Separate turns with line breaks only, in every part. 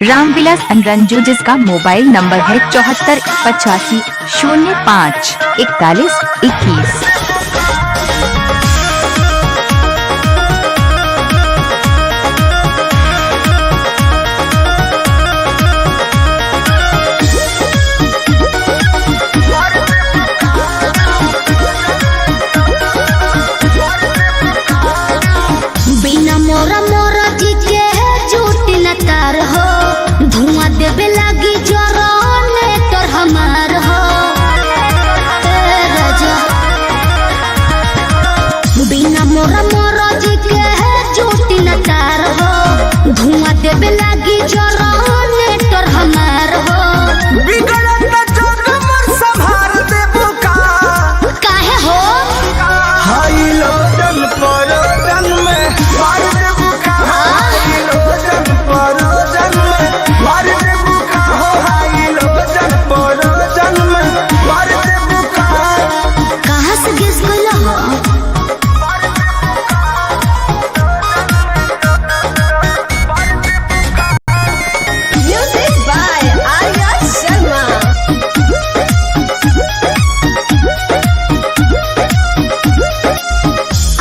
रामविलास रंजू, जिसका mobile number है 7485054121।
बिना मोरा मोरा जी के झूठ न तार हो, धुआं देवे लागी जरने तर हमार हो राजा। बिना मोरा मोरा जी के झूठ न तार हो, धुआं देवे लागी जरने तर हमार हो। काहे हो कहाँ से गिस गइल हो?
Music by Arya Sharma.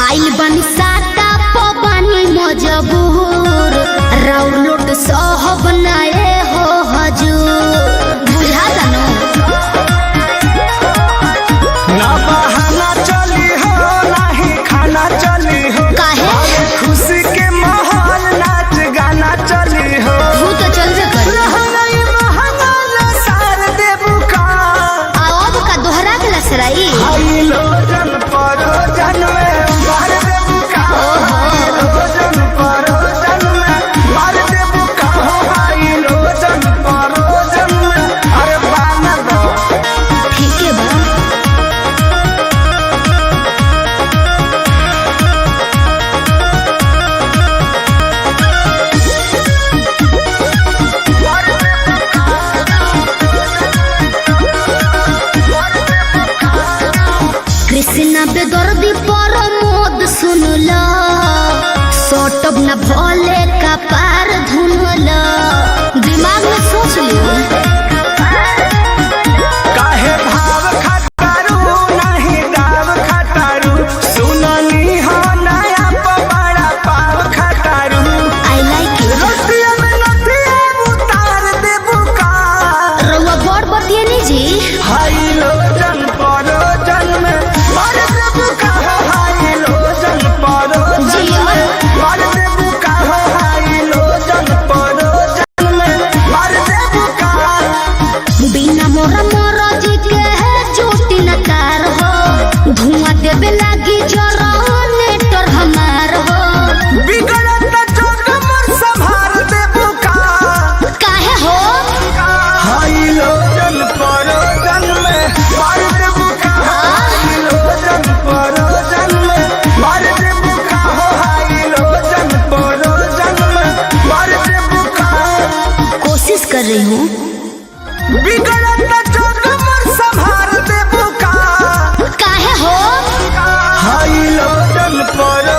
आइल बनी साटा पबानी मजबूर, राउर लोट सहब नाए हो हजूर। बुझा जानो
ना बहाना चली हो नाही खाना चली हो,
काहे
खुशी के माहौल नाच गाना चली हो।
तू तो चलबे कर।
लहंगाई महंगा सार देबू का
अब का दोहरा के लसराई
हाई लोजन परोजन में मार देबू का, हाई लोजन परोजन में मार देबू का, हाई लोजन परोजन में। अरे बाना दो
ठीक है बा। कृष्णा बेदर्दी पर मोद सुनला, सोटब न भोले का पार धुनला। दिमाग में सोच लियो
काहे भाव खटारू नहीं दाव खटारू, सुननी हो नया पवाड़ा पाव खटारू।
I like it.
रतिया में नथिया उतार देबू का,
रउआ बड़ बतिए नी जी।
हाई लोजन परोजन में मार देबू का, हाई लोजन परोजन में मार देबू का, हाई लोजन परोजन में मार देबू का।
बिना मोरा मोरा जी के झूठ न तार हो, धुआं देवे लागी जरने तर हमार हो।
बिगड़त जोग मोर संभार देबू का,
काहे हो
हाई लोजन परोजन में मार देबू का, हाई लोजन परोजन में मार देबू का, हाई लोजन परोजन में मार देबू का।
कोशिश कर रही हूँ।
बिगड़त जोग मोर संभार देबू का,
काहे हो
हाई लोजन परोजन